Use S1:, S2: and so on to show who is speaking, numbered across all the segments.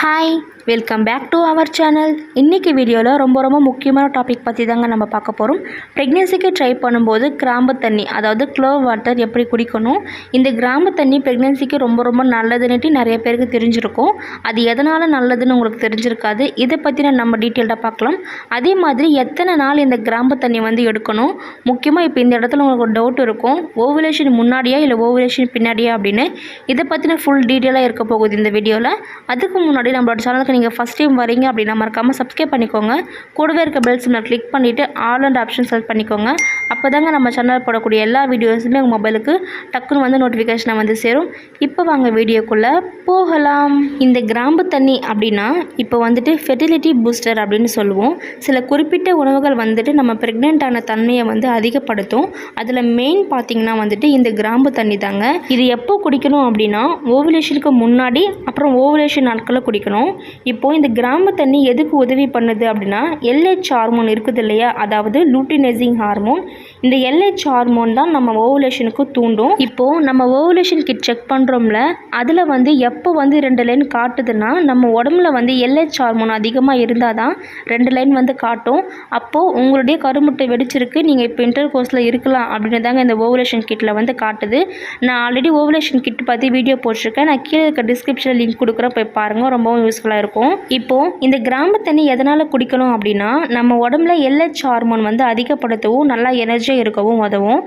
S1: Hi, welcome back to our channel. இன்றைக்கி வீடியோவில் ரொம்ப முக்கியமான டாபிக் பற்றி தாங்க நம்ம பார்க்க போகிறோம். ப்ரெக்னென்சிக்கு ட்ரை பண்ணும்போது கிராம்பு தண்ணி, அதாவது க்ளோவ் வாட்டர் எப்படி குடிக்கணும். இந்த கிராம்பு தண்ணி ப்ரெக்னென்சிக்கு ரொம்ப நல்லதுன்னுட்டு நிறைய பேருக்கு தெரிஞ்சிருக்கும். அது எதனால் நல்லதுன்னு உங்களுக்கு தெரிஞ்சிருக்காது. இதை பற்றி நம்ம டீட்டெயில்டாக பார்க்கலாம். அதே மாதிரி எத்தனை நாள் இந்த கிராம்பு தண்ணி எடுக்கணும். முக்கியமாக இப்போ இந்த இடத்துல உங்களுக்கு ஒரு டவுட் இருக்கும், ஓவுலேஷன் முன்னாடியா இல்லை ஓவுலேஷன் பின்னாடியா அப்படின்னு. இதை பற்றின ஃபுல் டீட்டெயிலாக இருக்க போகுது இந்த வீடியோவில். அதுக்கு முன்னாடி நம்மளோட சேனலுக்கு நீங்கள் ஃபஸ்ட் டைம் வரீங்க அப்படின்னா மறக்காமல் சப்ஸ்கிரைப் பண்ணிக்கோங்க. கூடவே இருக்க பெல் சிம்மில் கிளிக் பண்ணிவிட்டு ஆல் அண்ட் ஆப்ஷன் செலக்ட் பண்ணிக்கோங்க. அப்போ தாங்க நம்ம சேனல் போடக்கூடிய எல்லா வீடியோஸுமே உங்கள் மொபைலுக்கு டக்குன்னு நோட்டிஃபிகேஷனை சேரும். இப்போ வாங்க வீடியோக்குள்ளே போகலாம். இந்த கிராம்பு தண்ணி அப்படின்னா இப்போ ஃபெர்டிலிட்டி பூஸ்டர் அப்படின்னு சொல்லுவோம். சில குறிப்பிட்ட உணவுகள் நம்ம ப்ரெக்னென்ட்டான தன்மையை அதிகப்படுத்தும். அதில் மெயின் பார்த்திங்கன்னா இந்த கிராம்பு தண்ணி தாங்க. இது எப்போ குடிக்கணும் அப்படின்னா ஓவுலேஷனுக்கு முன்னாடி, அப்புறம் ஓவுலேஷன் நாட்களில் குடிக்கணும். இப்போது இந்த கிராம்பு தண்ணி எதுக்கு உதவி பண்ணுது அப்படின்னா LH ஹார்மோன் இருக்குது இல்லையா, அதாவது லூட்டினைசிங் ஹார்மோன். இந்த LH ஹார்மோன் தான் நம்ம ஓவுலேஷனுக்கு தூண்டும். இப்போது நம்ம ஓவுலேஷன் கிட் செக் பண்ணுறோம்ல, அதில் எப்போ 2 லைன் காட்டுதுன்னா நம்ம உடம்புல LH ஹார்மோன் அதிகமாக இருந்தால் தான் 2 லைன் காட்டும். அப்போது உங்களுடைய கருமுட்டை வெடிச்சிருக்கு, நீங்கள் இப்போ இன்டர் கோர்ஸில் இருக்கலாம் அப்படின்னு தாங்க இந்த ஓவுலேஷன் கிட்டில் காட்டுது. நான் ஆல்ரெடி ஓவுலேஷன் கிட் பற்றி வீடியோ போட்டிருக்கேன். நான் கீழே இருக்க டிஸ்கிரிப்ஷனில் லிங்க் கொடுக்குறேன், போய் பாருங்கள், ரொம்பவும் யூஸ்ஃபுல்லாக இருக்கும். இப்போது இந்த கிராம்பு தண்ணி எதனால் குடிக்கணும் அப்படின்னா நம்ம உடம்புல LH ஹார்மோன் அதிகப்படுத்தவும் நல்லா எனர்ஜியாக இருக்கவும் உதவும்.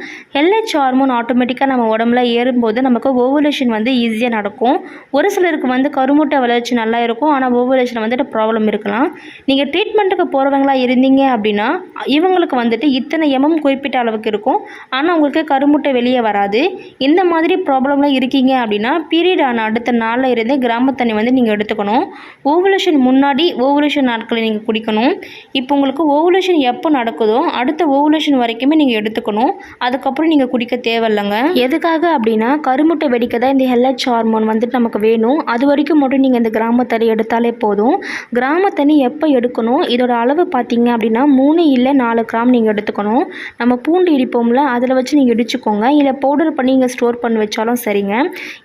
S1: LH ஹார்மோன் ஆட்டோமேட்டிக்காக நம்ம உடம்புல ஏறும்போது நமக்கு ஓவுலேஷன் ஈஸியாக நடக்கும். ஒரு சிலருக்கு கருமுட்டை வளர்ச்சி நல்லா இருக்கும், ஆனால் ஓவுலேஷன் ப்ராப்ளம் இருக்கலாம். நீங்கள் ட்ரீட்மெண்ட்டுக்கு போகிறவங்களா இருந்தீங்க அப்படின்னா இவங்களுக்கு இத்தனை குறிப்பிட்ட அளவுக்கு இருக்கும், ஆனால் உங்களுக்கு கருமுட்டை வெளியே வராது. இந்த மாதிரி ப்ராப்ளம்லாம் இருக்கீங்க அப்படின்னா பீரியட் ஆன அடுத்த நாளில் இருந்து கிராம்பு தண்ணி நீங்கள் எடுத்துக்கணும். ஓவுலேஷன் முன்னாடி ஓவுலேஷன் நாட்களை நீங்கள் குடிக்கணும். இப்போ உங்களுக்கு ஓவுலேஷன் எப்போ நடக்குதோ அடுத்த ஓவுலேஷன் வரைக்குமே நீங்கள் எடுத்துக்கணும். அதுக்கப்புறம் நீங்கள் குடிக்க தேவையில்லைங்க. எதுக்காக அப்படின்னா கருமுட்டை வெடிக்க தான் இந்த LH ஹார்மோன் நமக்கு வேணும். அது வரைக்கும் மட்டும் நீங்கள் இந்த கிராம்பு தண்ணி எடுத்தாலே போதும். கிராம்பு தண்ணி எப்போ எடுக்கணும், இதோட அளவு பார்த்தீங்க அப்படின்னா 3 இல்லை 4 கிராம் நீங்கள் எடுத்துக்கணும். நம்ம பூண்டு இடிப்போம்ல, அதில் வச்சு நீங்கள் இடிச்சுக்கோங்க, இல்லை பவுடர் பண்ணி நீங்கள் ஸ்டோர் பண்ணி வச்சாலும் சரிங்க.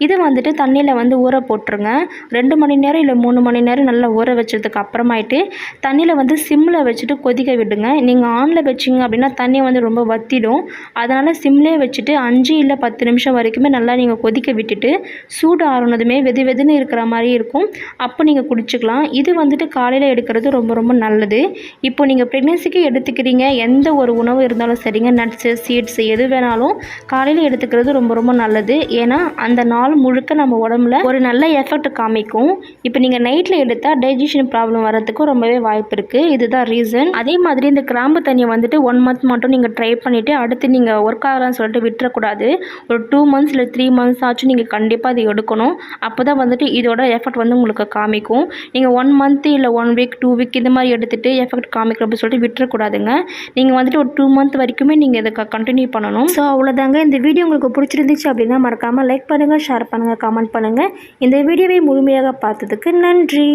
S1: இதை தண்ணியில் ஊற போட்டுருங்க. 2 மணி நேரம் இல்லை 3 மணி நேரம் நல்லா ஊற வச்சதுக்கு அப்புறமாயிட்டு தண்ணியில் சிம்மில் வச்சுட்டு கொதிக்க விடுங்க. நீங்கள் ஆனில் வச்சிங்க அப்படின்னா தண்ணி ரொம்ப வத்திடும். அதனால் சிம்லேயே வச்சுட்டு 5 இல்லை 10 நிமிஷம் வரைக்குமே நல்லா நீங்கள் கொதிக்க விட்டுட்டு சூடு ஆறுனதுமே வெதுன்னு இருக்கிற மாதிரி இருக்கும். அப்போ நீங்கள் குடிச்சிக்கலாம். இது காலையில் எடுக்கிறது ரொம்ப நல்லது. இப்போ நீங்கள் ப்ரெக்னென்சிக்கு எடுத்துக்கிறீங்க, எந்த ஒரு உணவு இருந்தாலும் சரிங்க, நட்ஸு சீட்ஸ் எது வேணாலும் காலையில் எடுத்துக்கிறது ரொம்ப நல்லது. ஏன்னா அந்த நாள் முழுக்க நம்ம உடம்புல ஒரு நல்ல எஃபெக்ட் காமிக்கும். இப்போ நீங்கள் நைட்டில் எடுத்தால் டைஜஷன் ப்ராப்ளம் வரதுக்கு ரொம்பவே வாய்ப்பு இருக்குது. இதுதான் ரீசன். அதே மாதிரி இந்த கிராம்பு தண்ணியை 1 மந்த் மட்டும் நீங்கள் ட்ரை பண்ணிவிட்டு அடுத்து நீங்கள் ஒர்க் ஆகலான்னு சொல்லிட்டு விட்டுறக்கூடாது. ஒரு 2 மந்த்ஸ் இல்லை 3 மந்த்ஸ் ஆச்சும் நீங்கள் கண்டிப்பாக அதை எடுக்கணும். அப்போ தான் இதோட எஃபெக்ட் உங்களுக்கு காமிக்கும். நீங்கள் 1 மந்த் இல்லை 1 வீக் 2 வீக் இந்த மாதிரி எடுத்துகிட்டு எஃபெக்ட் காமிக்கும் அப்படின்னு சொல்லிட்டு விட்டுறக்கூடாதுங்க. நீங்கள் ஒரு 2 மந்த் வரைக்குமே நீங்கள் இதை கண்டினியூ பண்ணணும். ஸோ அவ்வளோதாங்க. இந்த வீடியோ உங்களுக்கு பிடிச்சிருந்துச்சு அப்படின்னா மறக்காமல் லைக் பண்ணுங்கள், ஷேர் பண்ணுங்கள், கமெண்ட் பண்ணுங்கள். இந்த வீடியோவை முழுமையாக பார்த்ததுக்கு நன்றி.